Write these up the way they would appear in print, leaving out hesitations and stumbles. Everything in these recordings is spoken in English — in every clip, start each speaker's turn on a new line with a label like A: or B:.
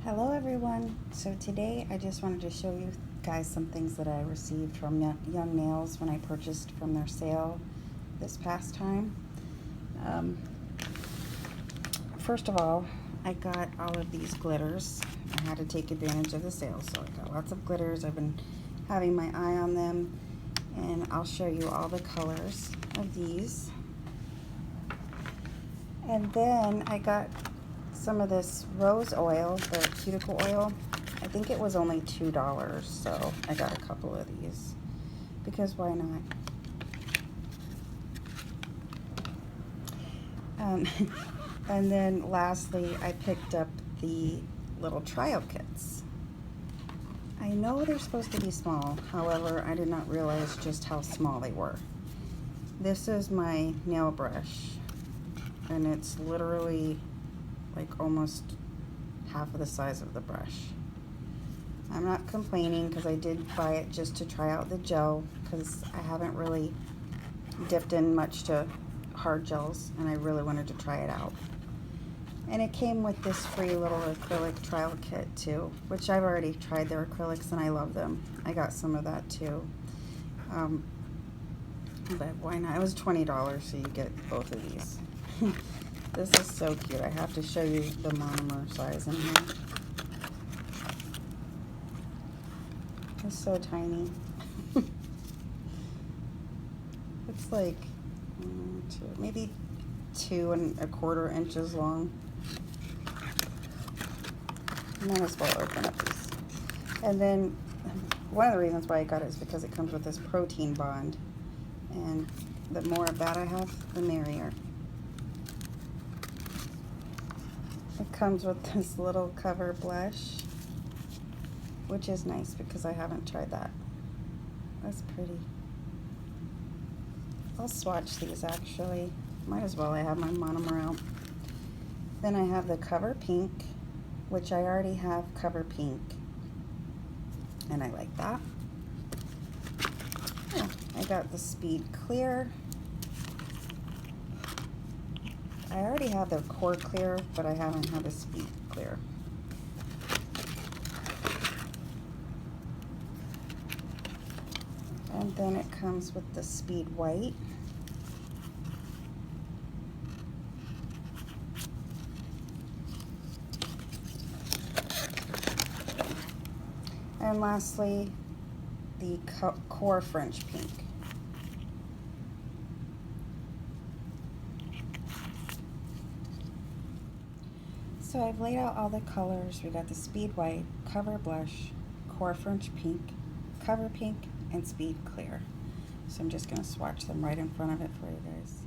A: Hello everyone. So today I just wanted to show you guys some things that I received from Young Nails when I purchased from their sale this past time. First of all, I got all of these glitters. I had to take advantage of the sale, so I got lots of glitters. I've been having my eye on them, and I'll show you all the colors of these. And then I got some of this rose oil, the cuticle oil. I think it was only $2, so I got a couple of these because why not? And then lastly, I picked up the little trial kits. I know they're supposed to be small, however, I did not realize just how small they were. This is my nail brush, and it's literally like almost half of the size of the brush. I'm not complaining because I did buy it just to try out the gel because I haven't really dipped in much to hard gels and I really wanted to try it out. And it came with this free little acrylic trial kit too, which I've already tried their acrylics and I love them. I got some of that too. But why not? It was $20, so you get both of these. This is so cute. I have to show you the monomer size in here. It's so tiny. It's like maybe 2 1/4 inches long. Might as well open up these. And then one of the reasons why I got it is because it comes with this protein bond. And the more of that I have, the merrier. It comes with this little cover blush, which is nice because I haven't tried that. That's pretty. I'll swatch these actually. Might as well, I have my monomer out. Then I have the Cover Pink, which I already have Cover Pink, and I like that. Oh, I got the Speed Clear. I already have the Core Clear, but I haven't had the Speed Clear. And then it comes with the Speed White. And lastly, the Core French Pink. So I've laid out all the colors. We got the Speed White, Cover Blush, Core French Pink, Cover Pink, and Speed Clear. So I'm just going to swatch them right in front of it for you guys.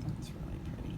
A: That's really pretty.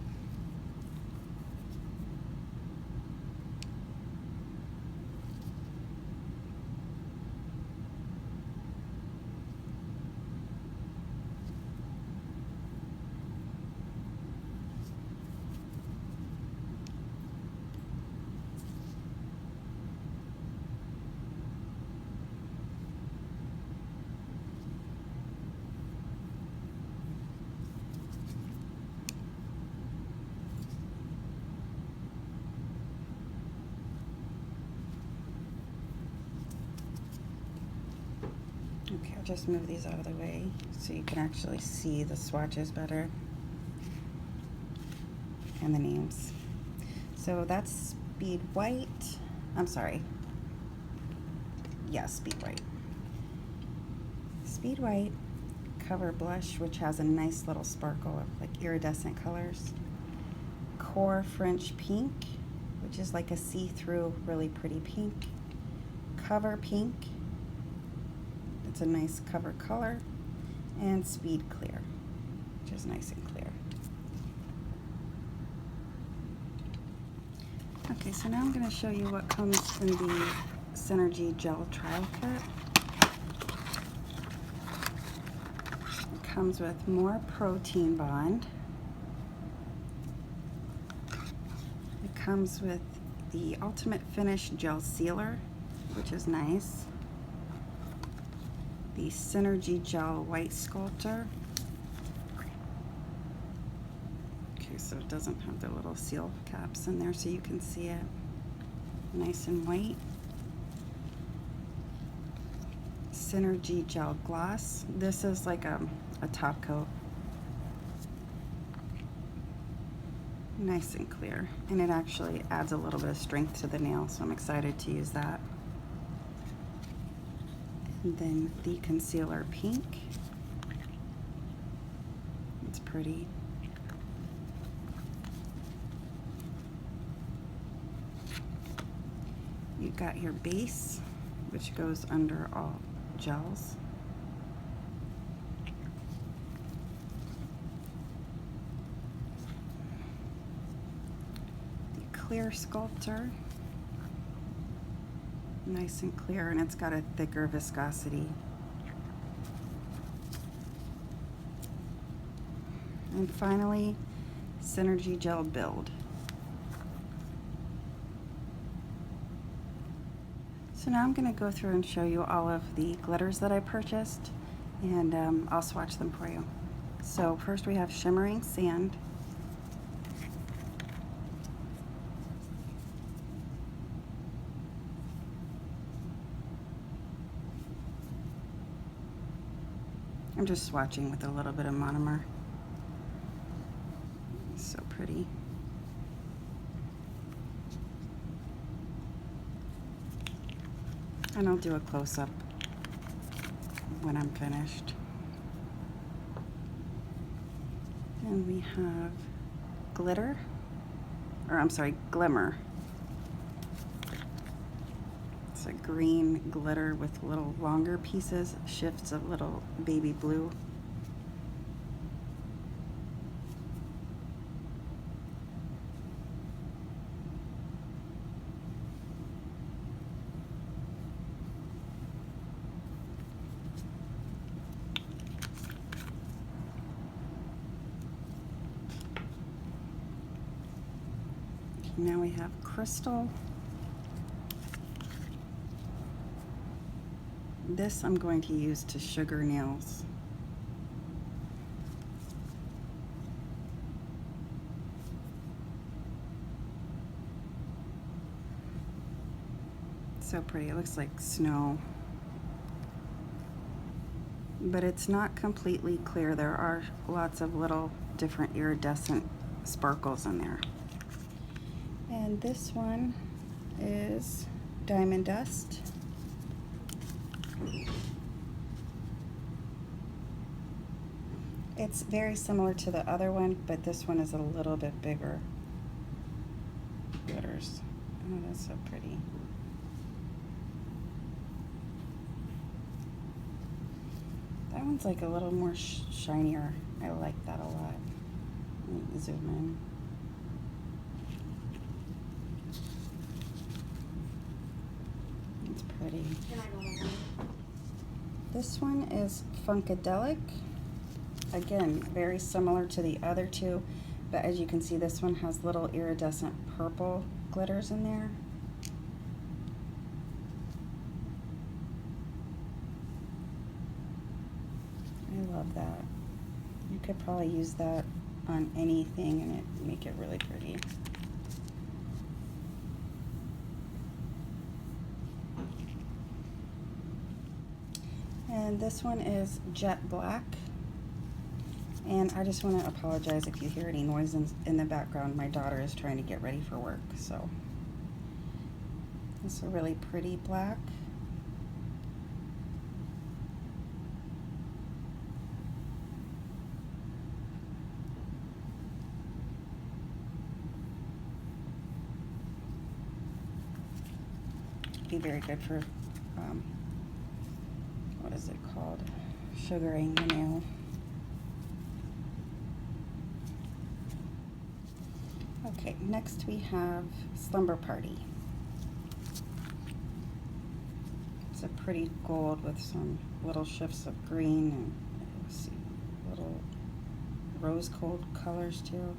A: Okay, I'll just move these out of the way so you can actually see the swatches better and the names. So that's Speed White. I'm sorry. Yeah, Speed White. Speed White Cover Blush, which has a nice little sparkle of like iridescent colors. Core French Pink, which is like a see-through, really pretty pink. Cover Pink. It's a nice cover color. And Speed Clear, which is nice and clear. Okay, so now I'm going to show you what comes in the Synergy Gel Trial Kit. It comes with more protein bond. It comes with the Ultimate Finish Gel Sealer, which is nice. The Synergy Gel White Sculptor. Okay, so it doesn't have the little seal caps in there so you can see it nice and white. Synergy Gel Gloss. This is like a top coat. Nice and clear, and it actually adds a little bit of strength to the nail, so I'm excited to use that. And then the Concealer Pink. It's pretty. You've got your base, which goes under all gels. Clear Sculptor, nice and clear, and it's got a thicker viscosity. And finally, Synergy Gel Build. So now I'm going to go through and show you all of the glitters that I purchased, and I'll swatch them for you. So first we have Shimmering Sand. I'm just swatching with a little bit of monomer. So pretty. And I'll do a close-up when I'm finished. And we have Glitter, or I'm sorry, Glimmer. It's a green glitter with little longer pieces, shifts of little baby blue. Now we have Crystal. This I'm going to use to sugar nails. So pretty, it looks like snow. But it's not completely clear. There are lots of little different iridescent sparkles in there. And this one is Diamond Dust. It's very similar to the other one, but this one is a little bit bigger. Glitters. Oh, that's so pretty. That one's like a little more shinier. I like that a lot. Let me zoom in. It's pretty. This one is Funkadelic. Again, very similar to the other two, but as you can see, this one has little iridescent purple glitters in there. I love that. You could probably use that on anything and it make it really pretty. And this one is Jet Black. And I just want to apologize if you hear any noise in the background. My daughter is trying to get ready for work, so. It's a really pretty black. Be very good for, what is it called? Sugaring the nail. Okay, next we have Slumber Party. It's a pretty gold with some little shifts of green and let's see, little rose gold colors too.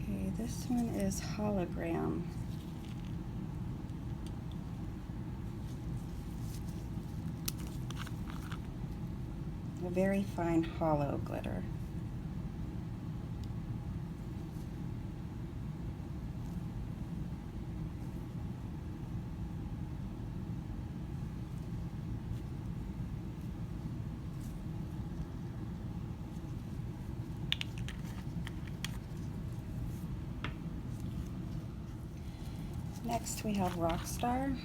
A: Okay, this one is Hologram. A very fine hollow glitter. Next we have Rockstar.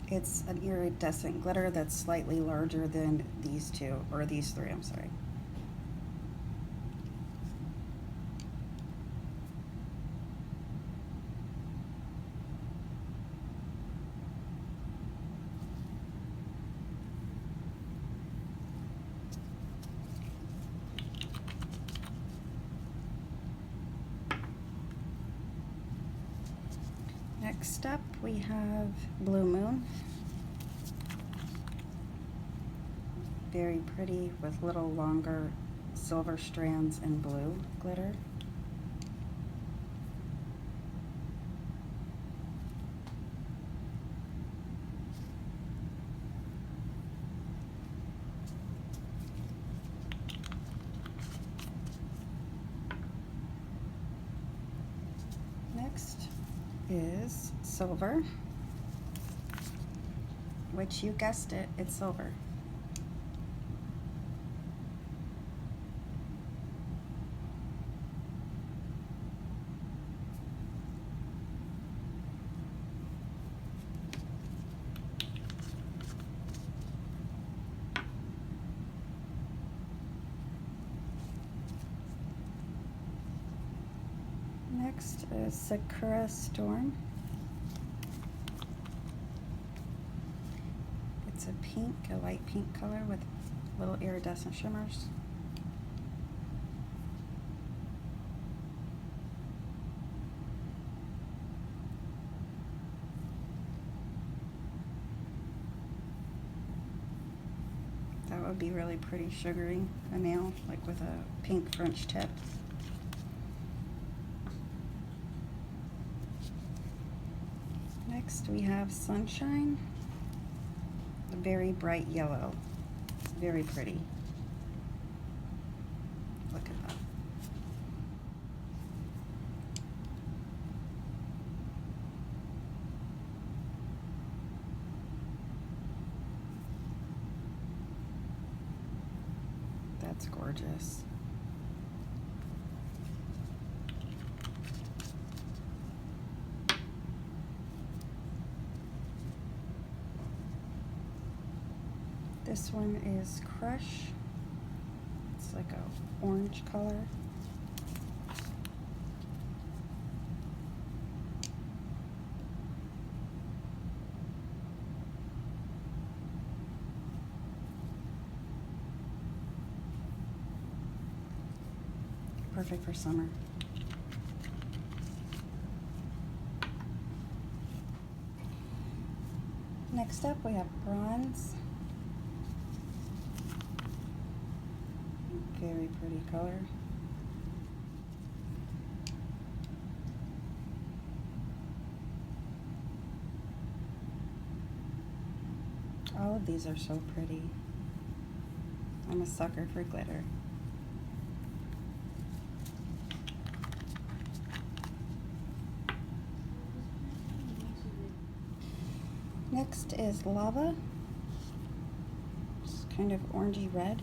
A: It's an iridescent glitter that's slightly larger than these two, or these three, I'm sorry. Next up we have Blue Moon. Very pretty with little longer silver strands and blue glitter. Next is Silver, which you guessed it, it's silver. Next is Sakura Storm. It's a pink, a light pink color with little iridescent shimmers. That would be really pretty sugaring a nail, like with a pink French tip. Next we have Sunshine, a very bright yellow, very pretty. Look at that. That's gorgeous. This one is Crush. It's like a orange color. Perfect for summer. Next up we have Bronze. Very pretty color. All of these are so pretty. I'm a sucker for glitter. Next is Lava. It's kind of orangey red.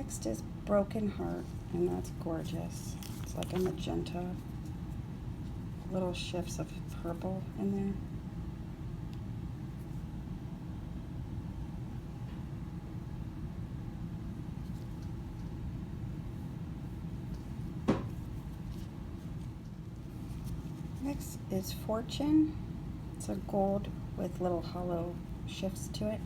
A: Next is Broken Heart, and that's gorgeous. It's like a magenta, little shifts of purple in there. Next is Fortune. It's a gold with little hollow shifts to it.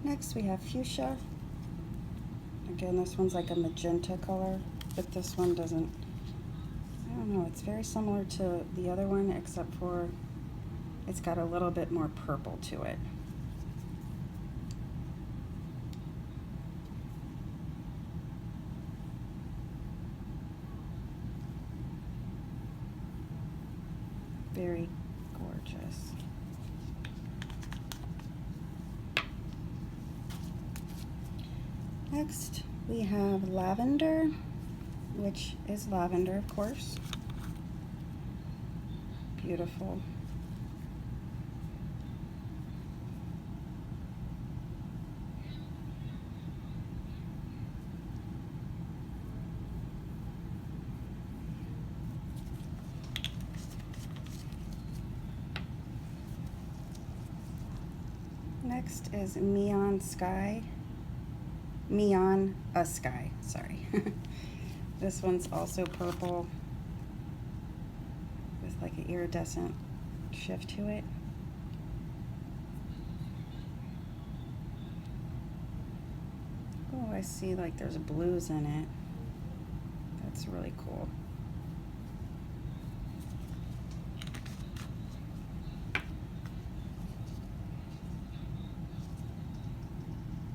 A: Next we have Fuchsia. Again, this one's like a magenta color, but this one doesn't, I don't know, it's very similar to the other one except for it's got a little bit more purple to it. Very gorgeous. Next, we have Lavender, which is lavender, of course. Beautiful. Next is Neon Sky. Neon a Sky, sorry. This one's also purple with like an iridescent shift to it. Oh, I see like there's blues in it. That's really cool.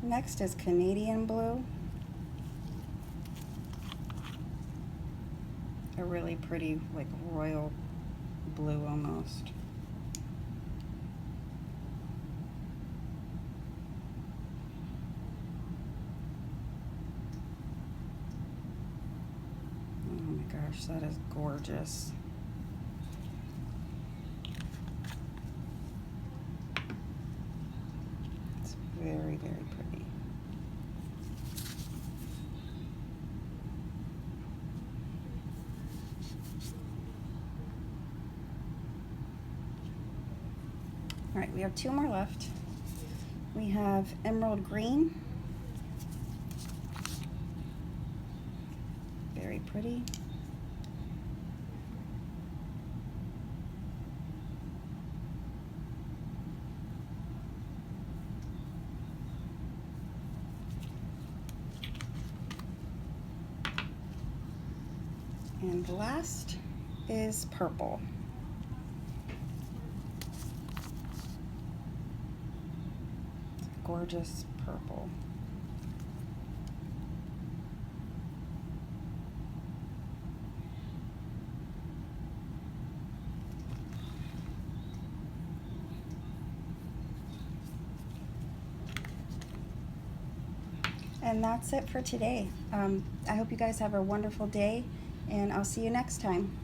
A: Next is Canadian Blue. A really pretty, like royal blue almost. Oh my gosh, that is gorgeous. It's very, very pretty. All right, we have two more left. We have Emerald Green. Very pretty. And last is Purple. Gorgeous purple. And that's it for today. I hope you guys have a wonderful day, and I'll see you next time.